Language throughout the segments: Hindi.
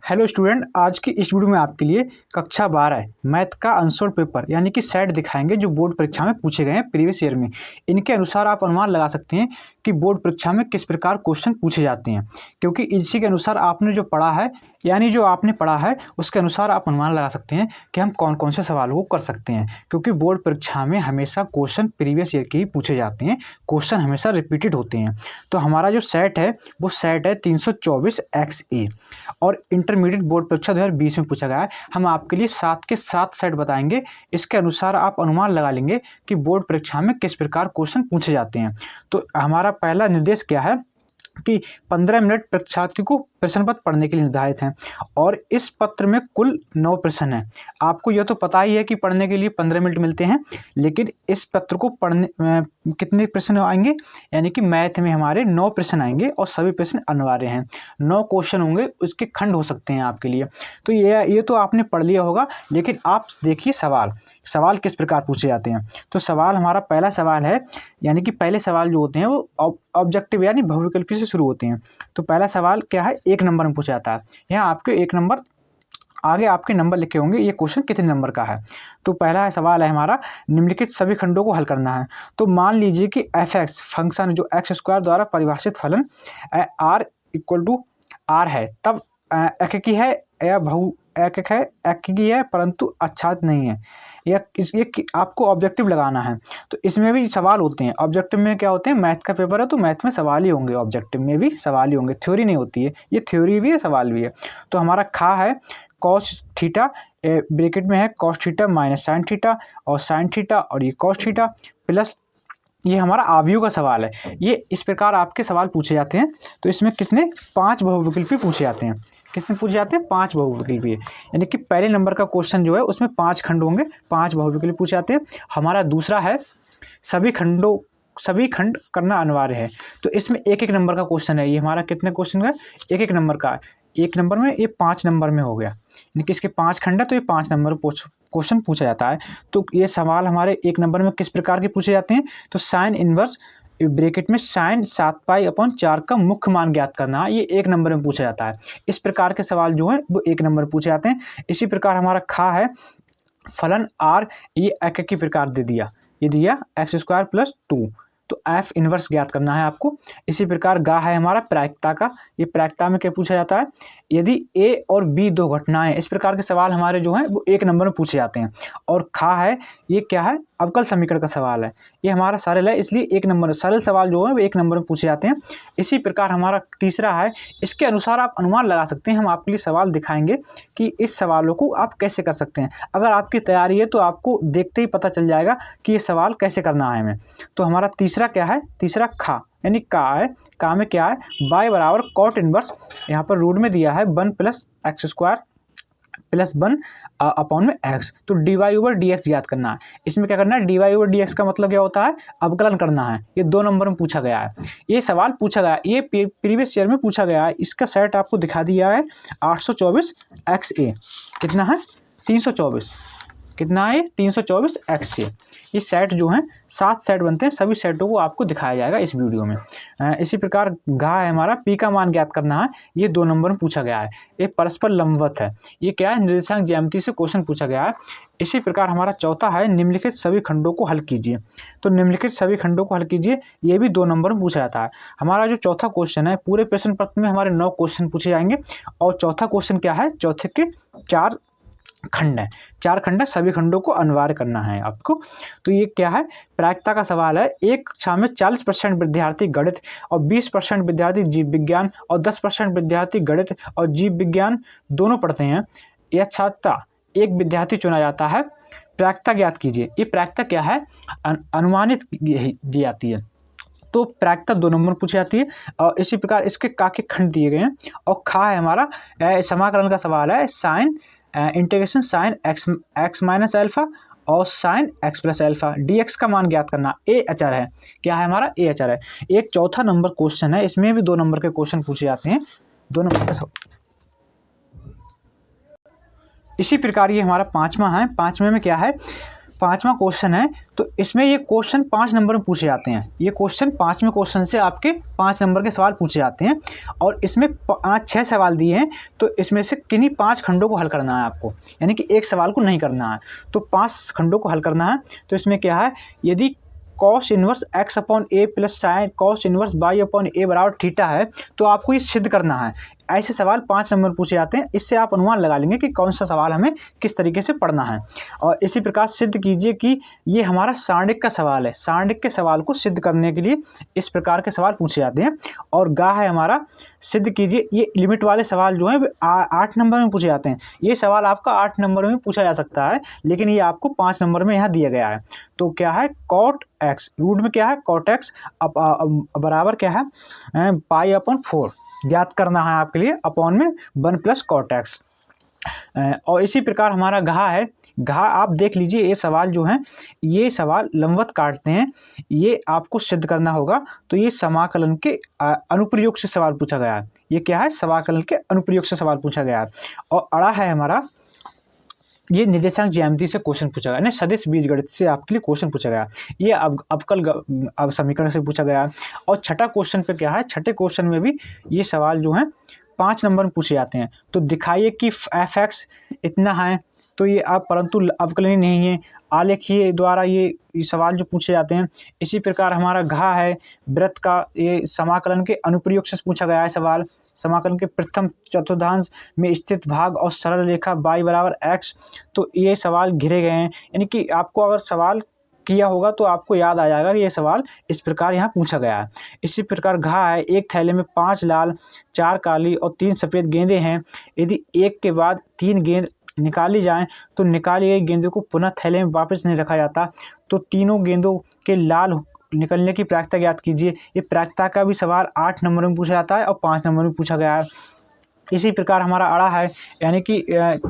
हेलो स्टूडेंट, आज की इस वीडियो में आपके लिए कक्षा 12 मैथ का आंसर पेपर यानी कि सेट दिखाएंगे जो बोर्ड परीक्षा में पूछे गए हैं प्रीवियस ईयर में। इनके अनुसार आप अनुमान लगा सकते हैं कि बोर्ड परीक्षा में किस प्रकार क्वेश्चन पूछे जाते हैं, क्योंकि इसी के अनुसार आपने जो पढ़ा है यानी जो आपने पढ़ा है उसके अनुसार आप अनुमान लगा सकते हैं कि हम कौन कौन से सवालों को कर सकते हैं। क्योंकि बोर्ड परीक्षा में हमेशा क्वेश्चन प्रीवियस ईयर के ही पूछे जाते हैं, क्वेश्चन हमेशा रिपीटेड होते हैं। तो हमारा जो सेट है वो सेट है 324 XA और इंटरमीडिएट बोर्ड परीक्षा 2020 में पूछा गया है। हम आपके लिए 7 के 7 सेट बताएंगे, इसके अनुसार आप अनुमान लगा लेंगे कि बोर्ड परीक्षा में किस प्रकार क्वेश्चन पूछे जाते हैं। तो हमारा पहला निर्देश क्या है कि 15 मिनट परीक्षार्थी को प्रश्न पत्र पढ़ने के लिए निर्धारित हैं और इस पत्र में कुल 9 प्रश्न हैं। आपको यह तो पता ही है कि पढ़ने के लिए 15 मिनट मिलते हैं, लेकिन इस पत्र को पढ़ने कितने प्रश्न आएंगे, यानी कि मैथ में हमारे 9 प्रश्न आएंगे और सभी प्रश्न अनिवार्य हैं। 9 क्वेश्चन होंगे, उसके खंड हो सकते हैं आपके लिए। तो ये तो आपने पढ़ लिया होगा, लेकिन आप देखिए सवाल किस प्रकार पूछे जाते हैं। तो सवाल हमारा पहला सवाल है, यानी कि पहले सवाल जो होते हैं वो ऑब्जेक्टिव यानी बहुविकल्पी से शुरू होते हैं। तो पहला सवाल क्या है, 1 नंबर में पूछा जाता है। यहाँ आपके 1 नंबर आगे आपके नंबर लिखे होंगे, ये क्वेश्चन कितने नंबर का है। तो पहला सवाल है हमारा, निम्नलिखित सभी खंडों को हल करना है। तो मान लीजिए कि f(x) फंक्शन जो x² द्वारा परिभाषित फलन r = r है, तब एकीकी है या बहु एक है, एकीकी है परंतु आच्छादित नहीं है। या ये आपको ऑब्जेक्टिव लगाना है। तो इसमें भी सवाल होते हैं। ऑब्जेक्टिव में क्या होते हैं, मैथ का पेपर है तो मैथ में सवाल ही होंगे, ऑब्जेक्टिव में भी सवाल ही होंगे, थ्योरी नहीं होती है। ये थ्योरी भी है, सवाल भी है। तो हमारा खा है cos थीटा, ब्रैकेट में है cos theta minus sine theta और साइन थीटा और ये cos थीटा प्लस ये हमारा आव्यूह का सवाल है। ये इस प्रकार आपके सवाल पूछे जाते हैं। तो इसमें किसने 5 बहुविकल्पी पूछे जाते हैं, किसमें पूछे जाते हैं 5 बहुविकल्पी, यानी कि पहले नंबर का क्वेश्चन जो है उसमें 5 खंड होंगे, 5 बहुविकल्पी पूछे जाते हैं। हमारा दूसरा है सभी खंड करना अनिवार्य है। तो इसमें 1-1 नंबर का क्वेश्चन है। ये हमारा कितने क्वेश्चन का, 1-1 नंबर का है। 1 नंबर में ये 5 नंबर में हो गया, यानी कि इसके 5 खंड है तो ये 5 नंबर क्वेश्चन पूछा जाता है। तो ये सवाल हमारे 1 नंबर में किस प्रकार के पूछे जाते हैं, तो साइन इनवर्स ब्रैकेट में साइन 7π/4 का मुख्य मान ज्ञात करना है, ये 1 नंबर में पूछा जाता है। इस प्रकार के सवाल जो हैं वो 1 नंबर पूछे जाते हैं। इसी प्रकार हमारा खा है फलन r, ये एकीकी प्रकार दे दिया, ये दिया x² + 2, तो f इनवर्स ज्ञात करना है आपको। इसी प्रकार गा है हमारा प्रायिकता का। ये प्रायिकता में क्या पूछा जाता है, यदि a और b 2 घटनाएं, इस प्रकार के सवाल हमारे जो हैं वो 1 नंबर में पूछे जाते हैं। और खा है, ये क्या है, अवकल समीकरण का सवाल है। ये हमारा सरल है, इसलिए 1 नंबर सरल सवाल जो है वो 1 नंबर में पूछे जाते हैं। इसी प्रकार हमारा तीसरा है, इसके अनुसार आप अनुमान लगा सकते हैं। हम आपके लिए सवाल दिखाएंगे कि इस सवालों को आप कैसे कर सकते हैं। अगर आपकी तैयारी है तो आपको देखते ही पता चल जाएगा कि ये सवाल कैसे करना है हमें। तो हमारा तीसरा क्या है, तीसरा खा यानी का है। का में क्या है, y = cot इनवर्स, यहाँ पर रूट में दिया है 1 + x² + 1 अपॉन में x। तो dy/dx ज्ञात करना है। इसमें क्या करना है, dy/dx का मतलब क्या होता है, अवकलन करना है। ये 2 नंबर में पूछा गया है, ये सवाल पूछा गया है, ये प्रीवियस ईयर में पूछा गया है। इसका सेट आपको दिखा दिया है 824 XA। कितना है, 324। कितना है, 324 XA। ये सेट जो हैं 7 सेट बनते हैं, सभी सेटों को आपको दिखाया जाएगा इस वीडियो में। इसी प्रकार घा है हमारा, पी का मान ज्ञात करना है, ये 2 नंबर में पूछा गया है। ये परस्पर लंबवत है, ये क्या है, निर्देशांक ज्यामिति से क्वेश्चन पूछा गया है। इसी प्रकार हमारा चौथा है, निम्नलिखित सभी खंडों को हल कीजिए। तो निम्नलिखित सभी खंडों को हल कीजिए, ये भी 2 नंबर में पूछा जाता है। हमारा जो चौथा क्वेश्चन है, पूरे प्रश्न पत्र में हमारे 9 क्वेश्चन पूछे जाएंगे और चौथा क्वेश्चन क्या है, चौथे के 4 खंड है, 4 खंड है, सभी खंडों को अनिवार्य करना है आपको। तो ये क्या है, प्रायिकता का सवाल है। एक कक्षा में 40% विद्यार्थी गणित और 20% विद्यार्थी जीव विज्ञान और 10% विद्यार्थी गणित और जीव विज्ञान दोनों पढ़ते हैं। यह छात्र एक विद्यार्थी चुना जाता है, प्रायिकता ज्ञात कीजिए। ये प्रायिकता क्या है, अनुमानित दी जाती है। तो प्रायिकता 2 नंबर पूछी जाती है। और इसी प्रकार इसके का के खंड दिए गए हैं। और खा है हमारा समाकलन का सवाल है, sine integration sine x minus alpha और साइन x + अल्फा dx का मान ज्ञात करना। ए अचर है, क्या है हमारा, ए अचर है। एक चौथा नंबर क्वेश्चन है, इसमें भी 2 नंबर के क्वेश्चन पूछे जाते हैं, 2 नंबर का। इसी प्रकार ये हमारा 5वां है। 5वें में क्या है, 5वां क्वेश्चन है, तो इसमें ये क्वेश्चन 5 नंबर में पूछे जाते हैं। ये क्वेश्चन 5वें क्वेश्चन से आपके 5 नंबर के सवाल पूछे जाते हैं और इसमें 6 सवाल दिए हैं, तो इसमें से किन्हीं 5 खंडों को हल करना है आपको, यानी कि एक सवाल को नहीं करना है, तो 5 खंडों को हल करना है। तो इसमें क्या है, यदि cos inverse x upon a plus sine cos inverse y upon a बराबर थीटा है, तो आपको ये सिद्ध करना है। ऐसे सवाल 5 नंबर पूछे जाते हैं। इससे आप अनुमान लगा लेंगे कि कौन सा सवाल हमें किस तरीके से पढ़ना है। और इसी प्रकार सिद्ध कीजिए कि ये हमारा सारणिक का सवाल है। सारणिक के सवाल को सिद्ध करने के लिए इस प्रकार के सवाल पूछे जाते हैं। और गा है हमारा, सिद्ध कीजिए। ये लिमिट वाले सवाल जो हैं 8 नंबर में पूछे जाते हैं। ये सवाल आपका 8 नंबर में पूछा जा सकता है, लेकिन ये आपको 5 नंबर में यहाँ दिया गया है। तो क्या है, कॉट एक्स, रूट में क्या है कॉट एक्स बराबर क्या है पाई अपॉन 4 ज्ञात करना है आपके लिए, अपॉन में 1 प्लस कॉट एक्स। और इसी प्रकार हमारा घा है। घा आप देख लीजिए, ये सवाल जो हैं, ये सवाल लंबवत काटते हैं, ये आपको सिद्ध करना होगा। तो ये समाकलन के अनुप्रयोग से सवाल पूछा गया है। ये क्या है, समाकलन के अनुप्रयोग से सवाल पूछा गया है। और अड़ा है हमारा, ये निर्देशांक ज्यामिति से क्वेश्चन पूछा गया, नहीं सदिश बीजगणित से आपके लिए क्वेश्चन पूछा गया। ये अब समीकरण से पूछा गया। और छठा क्वेश्चन पे क्या है, छठे क्वेश्चन में भी ये सवाल जो हैं 5 नंबर में पूछे जाते हैं। तो दिखाइए कि एफ एक्स इतना है, तो ये अब परंतु अवकलनीय नहीं है। आलेखीय द्वारा ये सवाल जो पूछे जाते हैं। इसी प्रकार हमारा घा है वृत्त का, ये समाकलन के अनुप्रयोग से पूछा गया है सवाल। समाकलन के प्रथम चतुर्थांश में स्थित भाग और सरल रेखा y बराबर x, तो ये सवाल घिरे गए हैं। यानी कि आपको अगर सवाल किया होगा तो आपको याद आ जाएगा कि ये सवाल इस प्रकार यहाँ पूछा गया है। इसी प्रकार घा है, एक थैले में 5 लाल 4 काली और 3 सफ़ेद गेंदें हैं। यदि एक के बाद 3 गेंद निकाली जाएं तो निकाली गई गेंदों को पुनः थैले में वापस नहीं रखा जाता, तो तीनों गेंदों के लाल निकलने की प्रायिकता ज्ञात कीजिए। ये प्रायिकता का भी सवाल 8 नंबर में पूछा जाता है और 5 नंबर में पूछा गया है। इसी प्रकार हमारा अड़ा है, यानी कि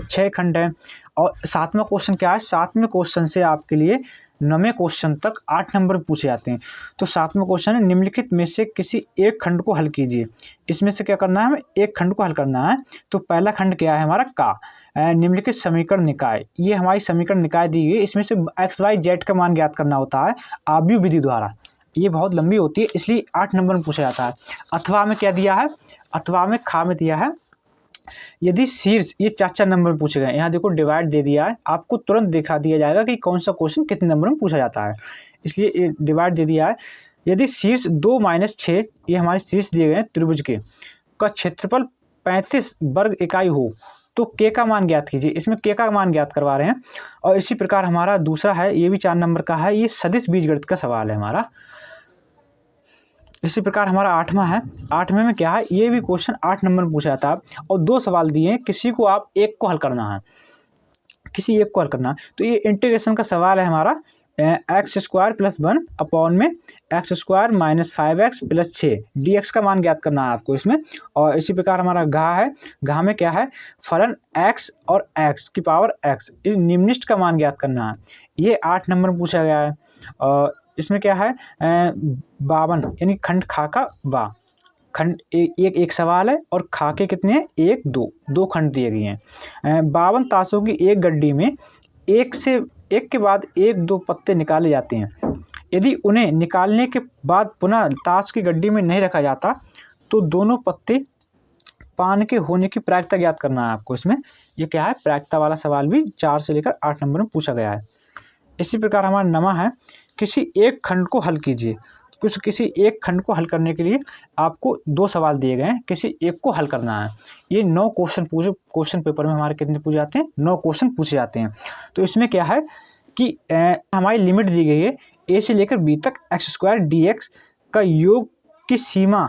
6 खंड है। और 7वां क्वेश्चन क्या है, 7वें क्वेश्चन से आपके लिए 9वें क्वेश्चन तक 8 नंबर पूछे जाते हैं। तो 7वां क्वेश्चन है, निम्नलिखित में से किसी एक खंड को हल कीजिए। इसमें से क्या करना है, हमें एक खंड को हल करना है। तो पहला खंड क्या है हमारा, का निम्नलिखित समीकरण निकाय। ये हमारी समीकरण निकाय दी गई, इसमें से एक्स वाई जेड का मान ज्ञात करना होता है आव्यूह विधि द्वारा। ये बहुत लंबी होती है, इसलिए 8 नंबर में पूछा जाता है। अथवा में क्या दिया है, अथवा में खा में दिया है, यदि शीर्ष, ये 4 नंबर में पूछे गए। यहाँ देखो डिवाइड दे दिया है, आपको तुरंत दिखा दिया जाएगा कि कौन सा क्वेश्चन कितने नंबर में पूछा जाता है, इसलिए ये डिवाइड दे दिया है। यदि शीर्ष 2 - 6, ये हमारे शीर्ष दिए गए हैं त्रिभुज के, का क्षेत्रफल 35 वर्ग इकाई हो, तो के का मान ज्ञात कीजिए। इसमें के का मान ज्ञात करवा रहे हैं। और इसी प्रकार हमारा दूसरा है, ये भी 4 नंबर का है, ये सदिश बीजगणित का सवाल है हमारा। इसी प्रकार हमारा 8वां है, 8वें में क्या है, ये भी क्वेश्चन 8 नंबर में पूछा जाता है। और 2 सवाल दिए हैं, किसी को आप एक को हल करना है, किसी एक को हल करना है। तो ये इंटीग्रेशन का सवाल है हमारा, x² + 1 अपॉन में x² - 5x + 6 dx का मान ज्ञात करना है आपको इसमें। और इसी प्रकार हमारा घा है, घा में क्या है, फलन x और x की पावर x, इस निम्नलिखित का मान ज्ञात करना है। ये 8 नंबर में पूछा गया है। और इसमें क्या है, 52, यानी खंड खा का बा, खंड एक सवाल है और खा के कितने हैं, 1 2 खंड दिए गए हैं। 52 ताशों की एक गड्डी में एक के बाद 1-2 पत्ते निकाले जाते हैं। यदि उन्हें निकालने के बाद पुनः ताश की गड्डी में नहीं रखा जाता, तो दोनों पत्ते पान के होने की प्रायिकता ज्ञात करना है आपको इसमें। ये क्या है, प्रायिकता वाला सवाल भी 4 से लेकर 8 नंबर में पूछा गया है। इसी प्रकार हमारा 9वां है, किसी एक खंड को हल कीजिए। किसी एक खंड को हल करने के लिए आपको 2 सवाल दिए गए हैं, किसी एक को हल करना है। ये 9 क्वेश्चन पेपर में हमारे कितने पूछे जाते हैं, 9 क्वेश्चन पूछे जाते हैं। तो इसमें क्या है कि हमारी लिमिट दी गई है, a से लेकर b तक x² dx का योग की सीमा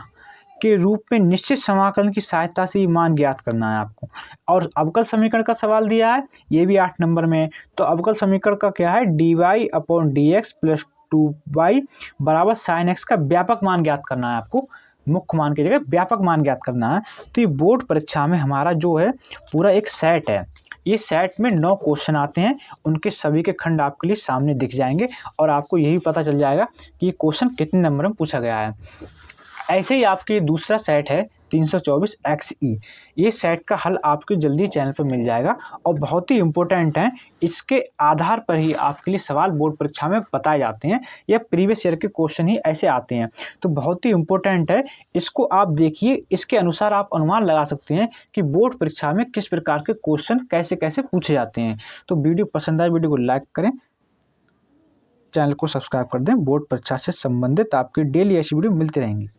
के रूप में निश्चित समाकलन की सहायता से ये मान ज्ञात करना है आपको। और अवकल समीकरण का सवाल दिया है, ये भी 8 नंबर में। तो अवकल समीकरण का क्या है, dy/dx + 2y बराबर sin x का व्यापक मान ज्ञात करना है आपको, मुख्य मान की जगह व्यापक मान ज्ञात करना है। तो ये बोर्ड परीक्षा में हमारा जो है पूरा एक सेट है। ये सेट में 9 क्वेश्चन आते हैं, उनके सभी के खंड आपके लिए सामने दिख जाएंगे और आपको यही पता चल जाएगा कि ये क्वेश्चन कितने नंबर में पूछा गया है। ऐसे ही आपके दूसरा सेट है, 324 XE। ये सेट का हल आपको जल्दी चैनल पर मिल जाएगा और बहुत ही इम्पोर्टेंट है। इसके आधार पर ही आपके लिए सवाल बोर्ड परीक्षा में बताए जाते हैं या प्रीवियस ईयर के क्वेश्चन ही ऐसे आते हैं। तो बहुत ही इम्पोर्टेंट है, इसको आप देखिए। इसके अनुसार आप अनुमान लगा सकते हैं कि बोर्ड परीक्षा में किस प्रकार के क्वेश्चन कैसे कैसे पूछे जाते हैं। तो वीडियो पसंद आए वीडियो को लाइक करें, चैनल को सब्सक्राइब कर दें। बोर्ड परीक्षा से संबंधित आपकी डेली ऐसी वीडियो मिलती रहेंगी।